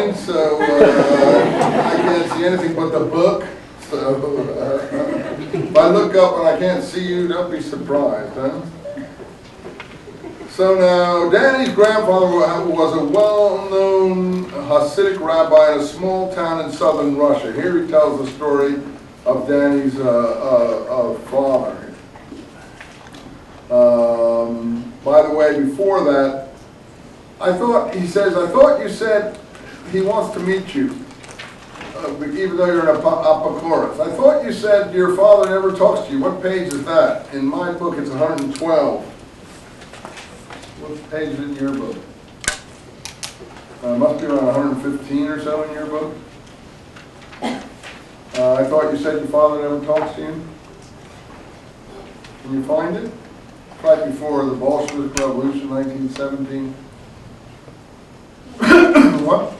blind, so I can't see anything but the book. So if I look up and I can't see you, don't be surprised, huh? So now, Danny's grandfather was a well-known Hasidic rabbi in a small town in southern Russia. Here he tells the story of Danny's father. By the way, before that, he says, I thought you said he wants to meet you, even though you're an Apocoros. I thought you said your father never talks to you. What page is that? In my book, it's 112. What page is in your book? Must be around 115 or so in your book. I thought you said your father never talks to you. Can you find it? Right before the Bolshevik Revolution, 1917. What?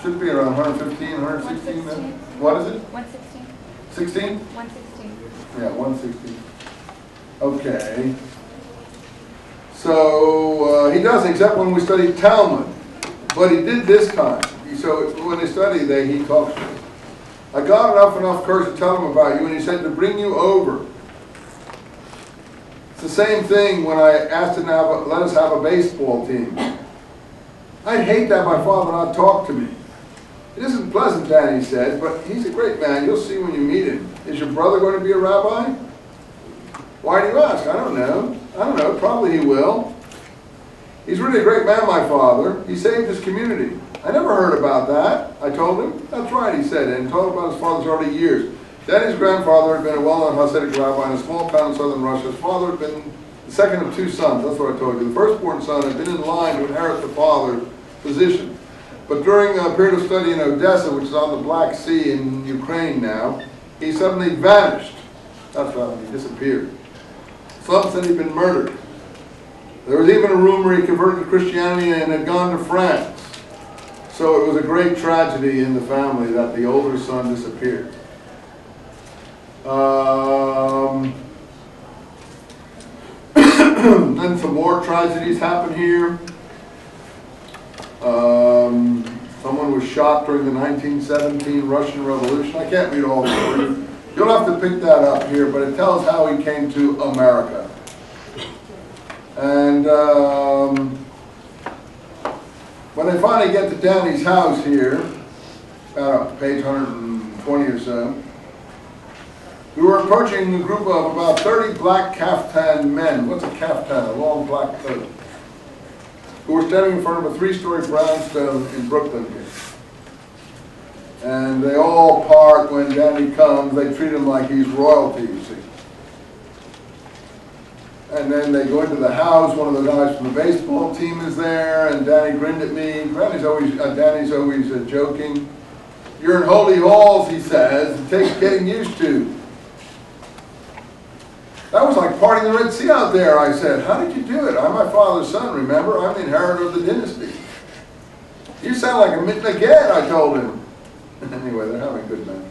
Should be around 115, 116 then. What is it? 116. 16? 116. Yeah, 116. Okay. So he doesn't, except when we studied Talmud. But he did this time. So when they study, he talks to us. I got enough courage to tell him about you, and he said to bring you over. It's the same thing when I asked him to let us have a baseball team. I'd hate to have my father not talk to me. It isn't pleasant, Danny says, but he's a great man. You'll see when you meet him. Is your brother going to be a rabbi? Why do you ask? I don't know. Probably he will. He's really a great man, my father. He saved his community. I never heard about that. I told him. That's right, he said, and told him about his father's early years. Danny's grandfather had been a well-known Hasidic rabbi in a small town in southern Russia. His father had been the second of two sons. That's what I told you. The firstborn son had been in line to inherit the father's position. But during a period of study in Odessa, which is on the Black Sea in Ukraine now, he suddenly vanished. That's right, he disappeared. Some said he'd been murdered. There was even a rumor he converted to Christianity and had gone to France. So it was a great tragedy in the family that the older son disappeared. Then some more tragedies happen here. Someone was shot during the 1917 Russian Revolution. I can't read all the story. You'll have to pick that up here, but it tells how he came to America. And when they finally get to Danny's house here, about page 120 or so, we were approaching a group of about 30 black kaftan men. What's a kaftan? A long black coat. Who were standing in front of a 3-story brownstone in Brooklyn here. And they all part when Danny comes. They treat him like he's royalty, you see. And then they go into the house. One of the guys from the baseball team is there, and Danny grinned at me. Danny's always joking. You're in holy halls, he says. It takes getting used to. That was like parting the Red Sea out there, I said. How did you do it? I'm my father's son, remember? I'm the inheritor of the dynasty. You sound like a Mitnaged, I told him. Anyway, they're having a good night.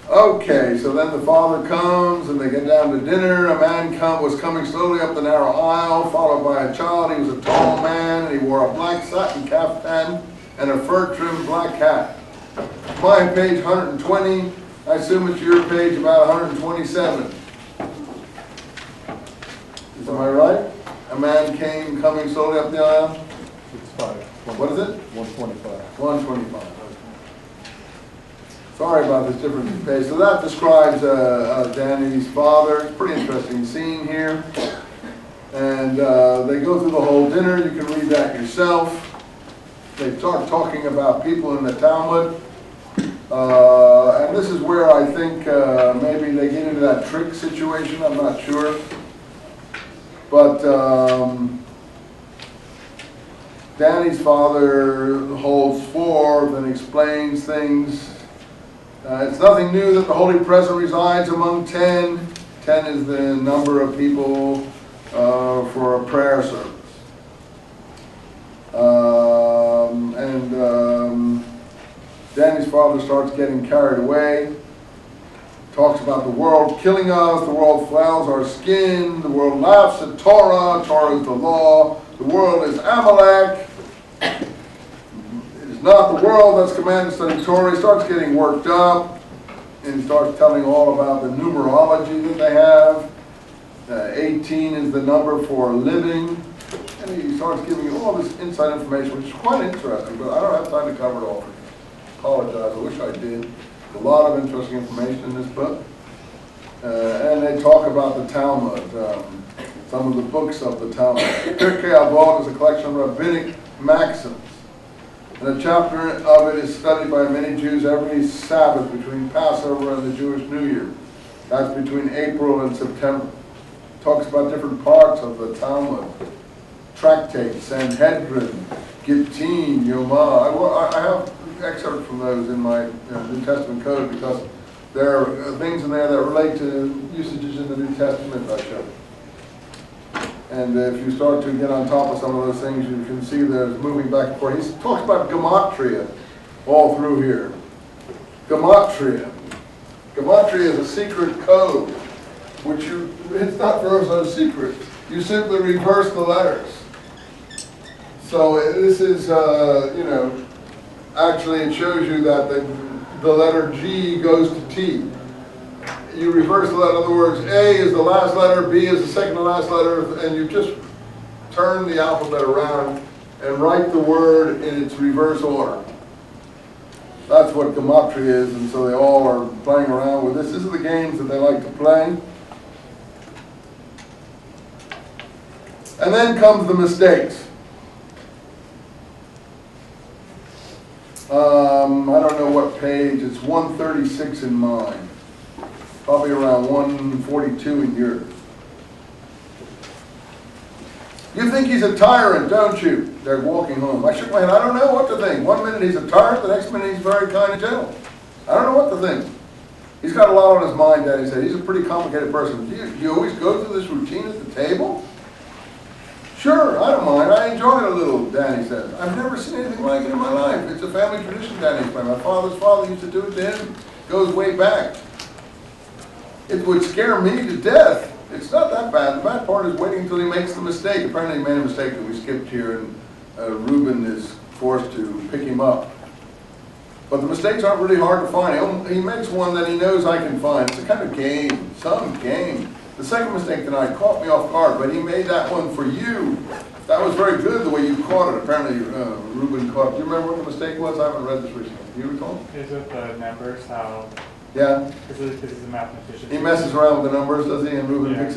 Okay, so then the father comes and they get down to dinner. A man was coming slowly up the narrow aisle, followed by a child. He was a tall man and he wore a black satin kaftan and a fur-trimmed black hat. My page 120. I assume it's your page about 127. Am I right? A man came coming slowly up the aisle? It's 5. What is it? 125. 125. Sorry about this different page. So that describes Danny's father. It's a pretty interesting scene here. And they go through the whole dinner. You can read that yourself. They start talking about people in the Talmud. And this is where I think maybe they get into that trick situation. I'm not sure. But Danny's father holds forth and explains things. It's nothing new that the Holy Presence resides among 10. 10 is the number of people for a prayer service. Danny's father starts getting carried away. Talks about the world killing us, the world flouls our skin, the world laughs at Torah, Torah is the law, the world is Amalek. not the world that's commanded to study Torah. He starts getting worked up, and he starts telling all about the numerology that they have. 18 is the number for living. And he starts giving you all this inside information, which is quite interesting, but I don't have time to cover it all. I apologize, I wish I did. There's a lot of interesting information in this book. And they talk about the Talmud, some of the books of the Talmud. Pirkei Avot is a collection of rabbinic maxims. And a chapter of it is studied by many Jews every Sabbath between Passover and the Jewish New Year. That's between April and September. It talks about different parts of the Talmud. Tractates, Sanhedrin, Gittin, Yomah. I have excerpts from those in my New Testament code because there are things in there that relate to usages in the New Testament I show. And if you start to get on top of some of those things, you can see there's moving back and forth. He talks about gematria all through here. Gematria. Gematria is a secret code, which it's not for so secret. You simply reverse the letters. So this is, actually it shows you that the letter G goes to T. You reverse the letter. In other words, A is the last letter, B is the second to last letter, and you just turn the alphabet around and write the word in its reverse order. That's what gematria is, and so they all are playing around with this. These are the games that they like to play. And then comes the mistakes. I don't know what page, it's 136 in mine. Probably around 142 in yours. You think he's a tyrant, don't you? They're walking home. I shook my head. I don't know what to think. One minute he's a tyrant, the next minute he's very kind and gentle. I don't know what to think. He's got a lot on his mind, Daddy said. He's a pretty complicated person. Do you always go through this routine at the table? Sure, I don't mind. I enjoy it a little, Danny says. I've never seen anything like it in my life. It's a family tradition, Danny explained. My father's father used to do it to him. It goes way back. It would scare me to death. It's not that bad. The bad part is waiting until he makes the mistake. Apparently he made a mistake that we skipped here, and Reuben is forced to pick him up. But the mistakes aren't really hard to find. He makes one that he knows I can find. It's a kind of game, some game. The second mistake tonight caught me off guard, but he made that one for you. That was very good the way you caught it. Apparently Reuben caught it. Do you remember what the mistake was? I haven't read this recently. Do you recall? Is with the numbers, how... Yeah. Because he's a mathematician. He messes around with the numbers, does he? And Reuben picks